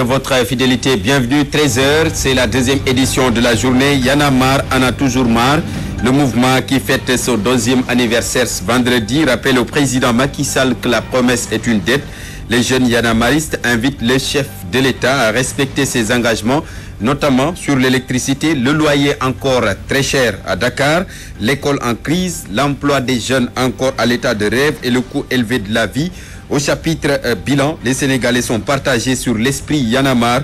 Votre fidélité, bienvenue, 13h, c'est la deuxième édition de la journée Y'en a marre, en a toujours marre. Le mouvement qui fête son 2e anniversaire ce vendredi rappelle au président Macky Sall que la promesse est une dette. Les jeunes yanamaristes invitent le chef de l'État à respecter ses engagements, notamment sur l'électricité, le loyer encore très cher à Dakar, l'école en crise, l'emploi des jeunes encore à l'état de rêve et le coût élevé de la vie. Au chapitre bilan, les Sénégalais sont partagés sur l'esprit Y'en a marre,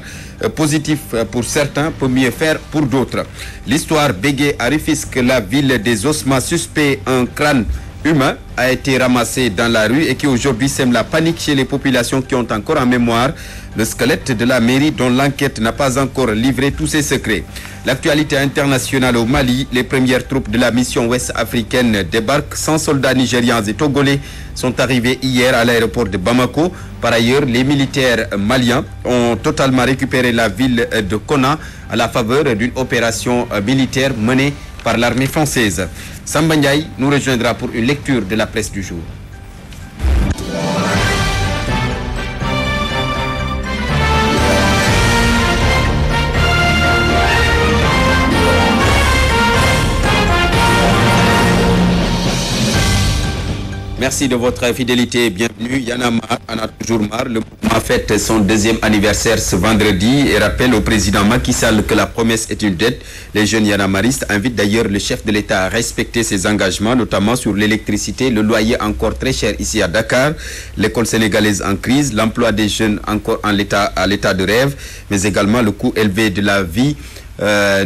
positif pour certains, pour mieux faire pour d'autres. L'histoire bégayée à Rufisque, la ville des ossements suspects, un crâne humain a été ramassé dans la rue et qui aujourd'hui sème la panique chez les populations qui ont encore en mémoire le squelette de la mairie dont l'enquête n'a pas encore livré tous ses secrets. L'actualité internationale au Mali, les premières troupes de la mission ouest africaine débarquent. 100 soldats nigérians et togolais sont arrivés hier à l'aéroport de Bamako. Par ailleurs, les militaires maliens ont totalement récupéré la ville de Kona à la faveur d'une opération militaire menée par l'armée française. Samba Ndiaye nous rejoindra pour une lecture de la presse du jour. Merci de votre fidélité. Bienvenue. Y'en a marre, en a toujours marre. Le mouvement fête son 2e anniversaire ce vendredi et rappelle au président Macky Sall que la promesse est une dette. Les jeunes yanamaristes invitent d'ailleurs le chef de l'État à respecter ses engagements, notamment sur l'électricité, le loyer encore très cher ici à Dakar, l'école sénégalaise en crise, l'emploi des jeunes encore à l'état de rêve, mais également le coût élevé de la vie.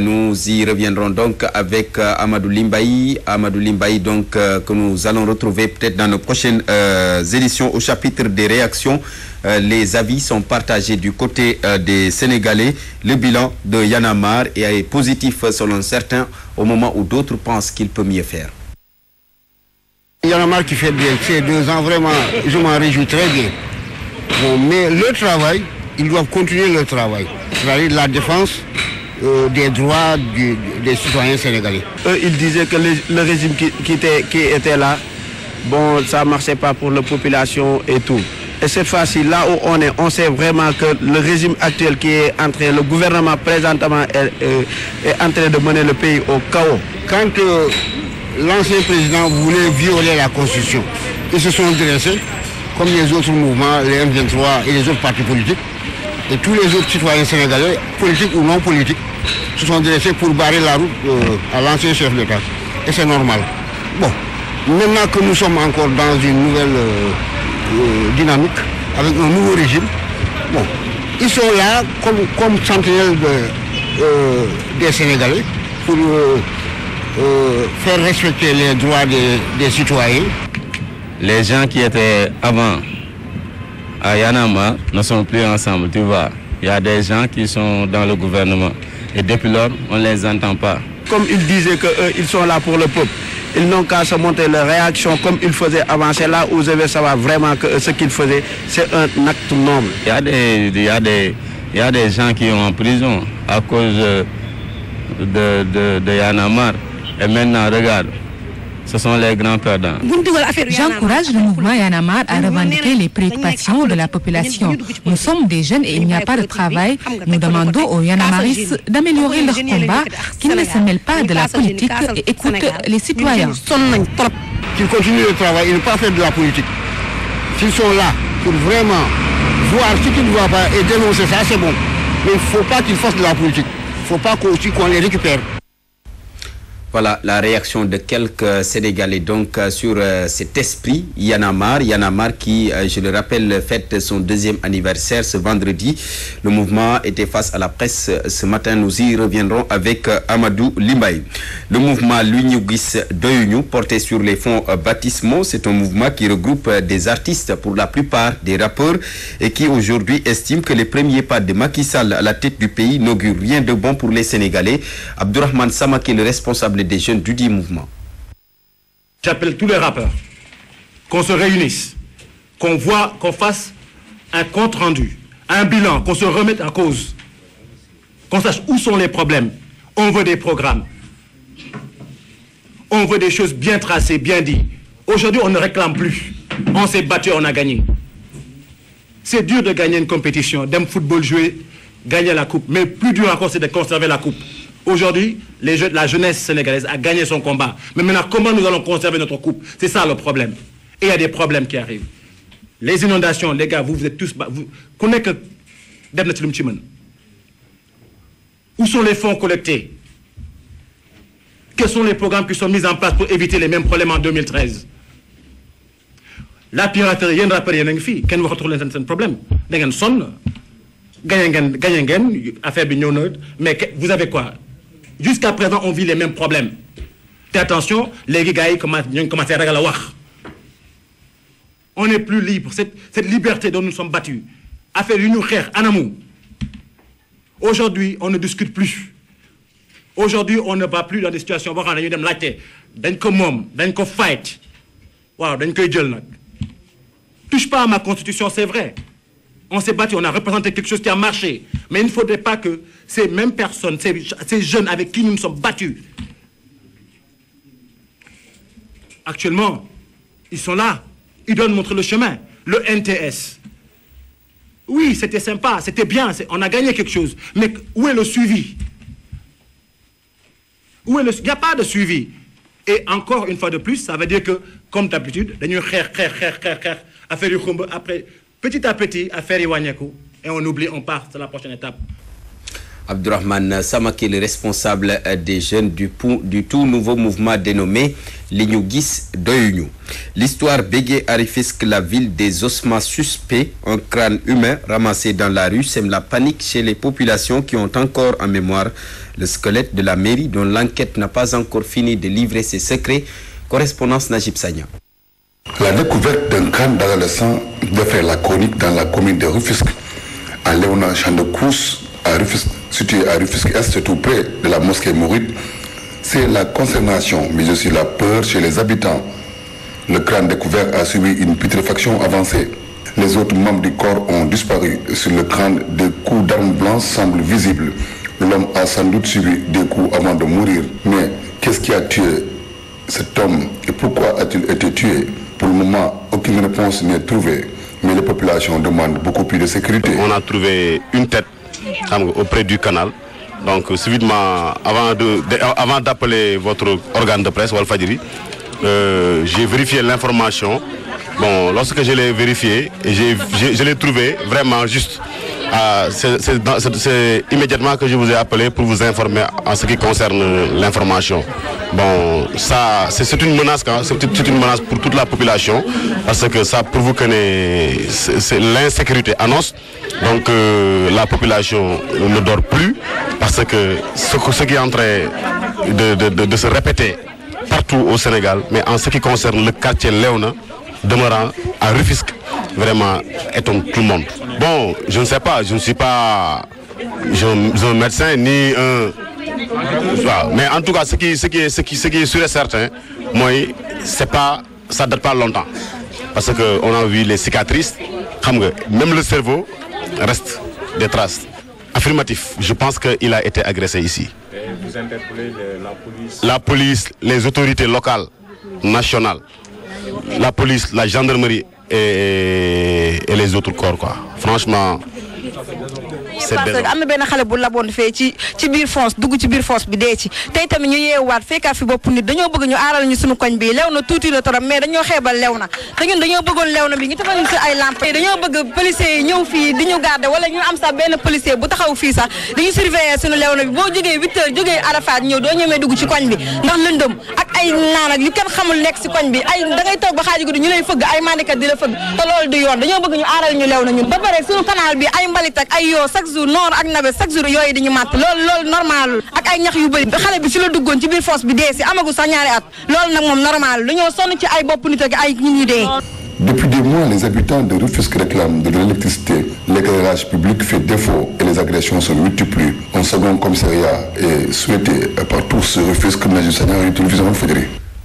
Nous y reviendrons donc avec Amadou Limbaï. Amadou Limbaï donc que nous allons retrouver peut-être dans nos prochaines éditions. Au chapitre des réactions, les avis sont partagés du côté des Sénégalais. Le bilan de Y'en a marre est positif selon certains au moment où d'autres pensent qu'il peut mieux faire. Y'en a marre qui fait bien, c'est 2 ans vraiment, je m'en réjouis très bien. Bon, mais le travail, ils doivent continuer le travail, c'est-à-dire la défense des droits des citoyens sénégalais. Eux, ils disaient que le régime qui était là, bon, ça ne marchait pas pour la population et tout. Et cette fois-ci, là où on sait vraiment que le régime actuel qui est en train, le gouvernement présentement est en train de mener le pays au chaos. Quand l'ancien président voulait violer la Constitution, ils se sont dressés, comme les autres mouvements, les M23 et les autres partis politiques, et tous les autres citoyens sénégalais, politiques ou non politiques, se sont dressés pour barrer la route à l'ancien chef d'État. Et c'est normal. Bon, maintenant que nous sommes encore dans une nouvelle dynamique, avec un nouveau régime, bon, ils sont là comme sentinelles des Sénégalais pour faire respecter les droits des citoyens. Les gens qui étaient avant à Y'en a marre ne sont plus ensemble, tu vois. Il y a des gens qui sont dans le gouvernement et depuis lors, on ne les entend pas. Comme ils disaient qu'ils sont là pour le peuple, ils n'ont qu'à se montrer leur réaction comme ils faisaient avant. C'est là où vous devez savoir vraiment que ce qu'ils faisaient, c'est un acte noble. Il y a des gens qui sont en prison à cause de Y'en a marre. Et maintenant, regarde. Ce sont les grands perdants. J'encourage le mouvement Y'en a marre à revendiquer les préoccupations de la population. Nous sommes des jeunes et il n'y a pas de travail. Nous demandons aux yanamaristes d'améliorer leur combat, qu'ils ne se mêlent pas de la politique et écoutent les citoyens. Qu'ils continuent le travail et ne pas faire de la politique. S'ils sont là pour vraiment voir ce qu'ils ne voient pas et dénoncer ça, c'est bon. Mais il ne faut pas qu'ils fassent de la politique. Il ne faut pas qu'on les récupère. Voilà la réaction de quelques Sénégalais donc sur cet esprit Y'en a marre qui, je le rappelle, fête son 2e anniversaire ce vendredi. Le mouvement était face à la presse ce matin. Nous y reviendrons avec Amadou Limbaï. Le mouvement L'Uniugis Doyuñu, porté sur les fonds baptismaux, c'est un mouvement qui regroupe des artistes, pour la plupart des rappeurs, et qui aujourd'hui estime que les premiers pas de Macky Sall à la tête du pays n'augurent rien de bon pour les Sénégalais. Abdourahmane Samake, le responsable des jeunes du dit mouvement. J'appelle tous les rappeurs qu'on se réunisse, qu'on fasse un compte rendu, un bilan, qu'on se remette en cause, qu'on sache où sont les problèmes. On veut des programmes, on veut des choses bien tracées, bien dites. Aujourd'hui, on ne réclame plus. On s'est battu, on a gagné. C'est dur de gagner une compétition, d'un football jouer, gagner la coupe. Mais plus dur encore, c'est de conserver la coupe. Aujourd'hui, la jeunesse sénégalaise a gagné son combat. Mais maintenant, comment nous allons conserver notre coupe? C'est ça le problème. Et il y a des problèmes qui arrivent. Les inondations, les gars, vous êtes tous... Connaissez que... Où sont les fonds collectés? Quels sont les programmes qui sont mis en place pour éviter les mêmes problèmes en 2013? La piraterie, il y a un rappel, il y a un fille. Quand vous retrouvez un problème, il y a un son, affaire mais vous avez quoi? Jusqu'à présent, on vit les mêmes problèmes. Et attention, les gars commencent à regarder la wax. On n'est plus libre. Cette liberté dont nous sommes battus. Affaire union en amour. Aujourd'hui, on ne discute plus. Aujourd'hui, on ne va plus dans des situations où on a eu des latés. D'un commun, d'un fight. Wow, d'un gueule. Touche pas à ma constitution, c'est vrai. On s'est battu, on a représenté quelque chose qui a marché. Mais il ne faudrait pas que ces mêmes personnes, ces jeunes avec qui nous nous sommes battus, actuellement, ils sont là. Ils doivent montrer le chemin. Le NTS. Oui, c'était sympa, c'était bien, on a gagné quelque chose. Mais où est le suivi? Il n'y a pas de suivi. Et encore une fois de plus, ça veut dire que, comme d'habitude, nous après, petit à petit, affaire Iwanyaku, et on oublie, on part à la prochaine étape. Abdourahmane Samake, le responsable des jeunes du tout nouveau mouvement dénommé Lignugis Doyuñu. L'histoire béguée à Rufisque, la ville des ossements suspects, un crâne humain ramassé dans la rue, sème la panique chez les populations qui ont encore en mémoire le squelette de la mairie dont l'enquête n'a pas encore fini de livrer ses secrets. Correspondance Najib Sagna. La découverte d'un crâne d'adolescent de faire la chronique dans la commune de Rufisque, à Léona Chandekous, à Rufisque, situé à Rufisque-Est, tout près de la mosquée Mouride, c'est la consternation, mais aussi la peur chez les habitants. Le crâne découvert a subi une putréfaction avancée. Les autres membres du corps ont disparu. Sur le crâne, des coups d'armes blanches semblent visibles. L'homme a sans doute subi des coups avant de mourir. Mais qu'est-ce qui a tué cet homme et pourquoi a-t-il été tué? Pour le moment, aucune réponse n'est trouvée. Mais les populations demandent beaucoup plus de sécurité. On a trouvé une tête auprès du canal. Donc subitement, avant d'appeler votre organe de presse, Walfadjri, j'ai vérifié l'information. Bon, lorsque je l'ai vérifié, je l'ai trouvé vraiment juste. C'est immédiatement que je vous ai appelé pour vous informer en ce qui concerne l'information. Bon, ça, c'est une menace, c'est une menace pour toute la population parce que ça prouve que l'insécurité annonce. Donc la population ne dort plus parce que ce qui est en train de se répéter partout au Sénégal, mais en ce qui concerne le quartier Léona, demeurant à Rufisque, vraiment étonne tout le monde. Bon, je ne sais pas, je ne suis pas un médecin ni un... Mais en tout cas, ce qui est sûr et certain, moi, ça ne date pas longtemps. Parce qu'on a vu les cicatrices, même le cerveau reste des traces. Affirmatif, je pense qu'il a été agressé ici. Et vous interpellez la police? La police, les autorités locales, nationales, la police, la gendarmerie et les autres corps, quoi. Franchement, c'est parce que am na benn xale bu laboon fee ci biir fosse dugg ci biir fosse bi dee ci tey tamit ñu yeewaat fekkaat fi bopp nit dañoo bëgg ñu aaral ñu suñu koñ bi lew na tuuti na torop mais dañoo xeebal lew na te ñun dañoo bëggoon lew na bi ñu tafal ñu si ay lampe dañoo bëgg policiers yi ñëw fii di ñu garder wala ñu am sax benn policier bu taxaw fii sax dañu surveiller suñu lew na bi boo jógee 8 heures jógee Arafat ñëw doo ñemee dugg ci koñ bi ndax lëndëm ak ay naan ak yu kenn xamul nekk si koñ bi ay da ngay toog ba xaaji guddi ñu lay fëgg ay mandikat di la fëgg te loolu du yoon dañoo bëgg ñu aaral ñu lew na ñun ba pare suñu canal bi ay mbalit ak ay yoo chaque jour noor ak nabe chaque jour yooyu dañu màtt loolu normal ak ay ñax yu bëri xale bi si la duggoon ci biir fosse bi dee si amagu sax ñaari at loolu nag moom normal dañoo sonn ci ay bopp nit ak ay nit ñi dee. Depuis des mois, les habitants de Rufisque réclament de l'électricité. L'éclairage public fait défaut et les agressions se multiplient. Un second commissariat est souhaité par tous sur Rufisque, Najib Sagna et télévision Walfadjri.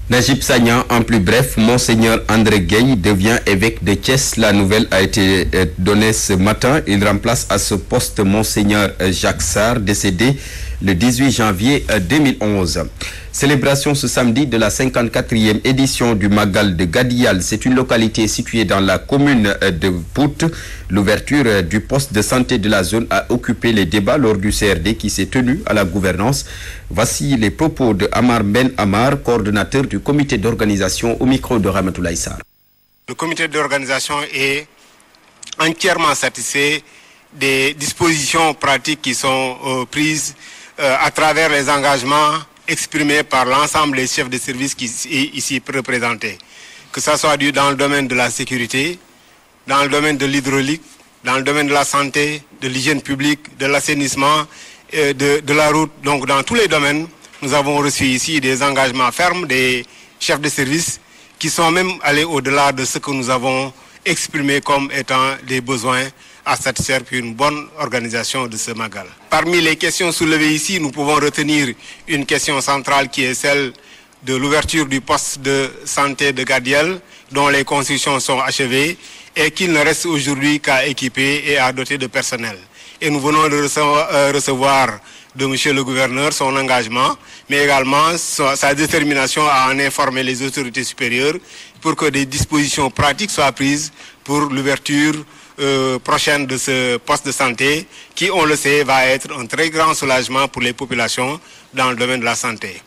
Najib Sagna, en plus bref, Monseigneur André Gueye devient évêque de Thiès. La nouvelle a été donnée ce matin. Il remplace à ce poste Monseigneur Jacques Sarr, décédé le 18 janvier 2011. Célébration ce samedi de la 54e édition du Magal de Gadial. C'est une localité située dans la commune de Pout. L'ouverture du poste de santé de la zone a occupé les débats lors du CRD qui s'est tenu à la gouvernance. Voici les propos de Amar Ben Amar, coordonnateur du comité d'organisation au micro de Ramatoulaye Sarr. Le comité d'organisation est entièrement satisfait des dispositions pratiques qui sont prises à travers les engagements exprimés par l'ensemble des chefs de service qui sont ici représentés. Que ce soit dans le domaine de la sécurité, dans le domaine de l'hydraulique, dans le domaine de la santé, de l'hygiène publique, de l'assainissement, de la route. Donc dans tous les domaines, nous avons reçu ici des engagements fermes des chefs de service qui sont même allés au-delà de ce que nous avons exprimé comme étant des besoins à satisfaire pour une bonne organisation de ce Magal. Parmi les questions soulevées ici, nous pouvons retenir une question centrale qui est celle de l'ouverture du poste de santé de Gadiel, dont les constructions sont achevées et qu'il ne reste aujourd'hui qu'à équiper et à doter de personnel. Et nous venons de recevoir de M. le gouverneur son engagement, mais également sa détermination à en informer les autorités supérieures pour que des dispositions pratiques soient prises pour l'ouverture prochaine de ce poste de santé qui, on le sait, va être un très grand soulagement pour les populations dans le domaine de la santé.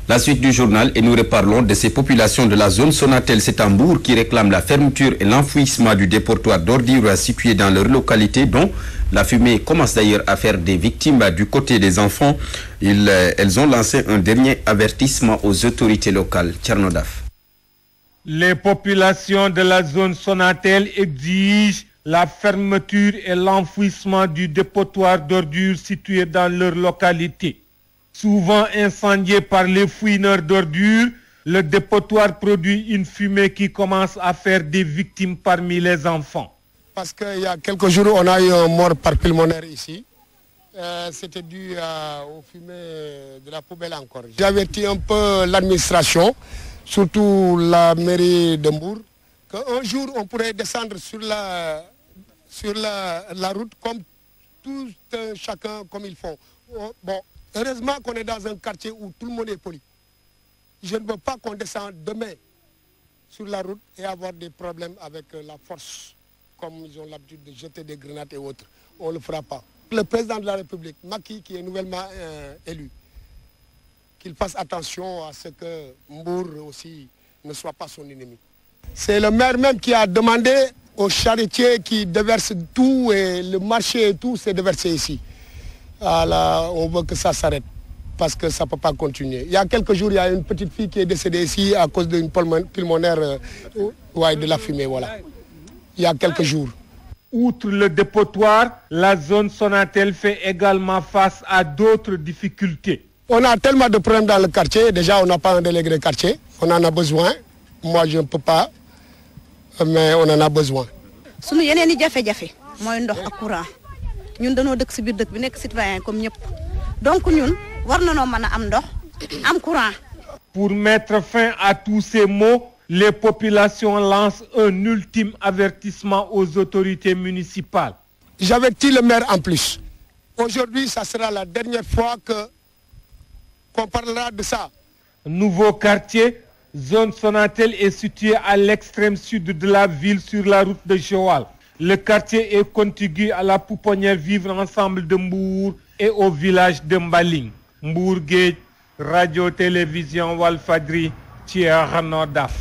La suite du journal et nous reparlons de ces populations de la zone Sonatel-Setambour qui réclament la fermeture et l'enfouissement du dépotoir d'ordures situé dans leur localité dont la fumée commence d'ailleurs à faire des victimes du côté des enfants. Elles ont lancé un dernier avertissement aux autorités locales. Tchernodaf. Les populations de la zone Sonatel exigent la fermeture et l'enfouissement du dépotoir d'ordures situé dans leur localité. Souvent incendié par les fouineurs d'ordures, le dépotoir produit une fumée qui commence à faire des victimes parmi les enfants. Parce qu'il y a quelques jours, on a eu un mort par pulmonaire ici. C'était dû aux fumées de la poubelle encore. J'ai averti un peu l'administration, surtout la mairie de Mbour, qu'un jour on pourrait descendre sur la route comme tout chacun comme ils font. Bon, heureusement qu'on est dans un quartier où tout le monde est poli. Je ne veux pas qu'on descende demain sur la route et avoir des problèmes avec la force, comme ils ont l'habitude de jeter des grenades et autres. On ne le fera pas. Le président de la République, Macky, qui est nouvellement élu, qu'il fasse attention à ce que Mbour aussi ne soit pas son ennemi. C'est le maire même qui a demandé aux charretiers qui déversent tout et le marché et tout, c'est déversé ici. Alors, on veut que ça s'arrête parce que ça ne peut pas continuer. Il y a quelques jours, il y a une petite fille qui est décédée ici à cause d'une pulmonaire de la fumée. Voilà. Il y a quelques jours. Outre le dépotoir, la zone Sonatel fait également face à d'autres difficultés. On a tellement de problèmes dans le quartier. Déjà, on n'a pas un délégué de quartier. On en a besoin. Moi, je ne peux pas, mais on en a besoin. Nous avons courant. Nous dañoo dëkk ci biir dëkk bi nekk citoyen comme ñëpp donc ñun war nañoo mën a am ndox am courant. Pour mettre fin à tous ces maux, les populations lancent un ultime avertissement aux autorités municipales. J'avertis le maire en plus. Aujourd'hui, ça sera la dernière fois qu'on parlera de ça. Nouveau quartier, zone Sonatel est situé à l'extrême sud de la ville sur la route de Joal. Le quartier est contigu à la pouponnière Vivre Ensemble de Mbour et au village de Mbaling. Mbour Guedj, radio-télévision Walfadri, Tchernodaf.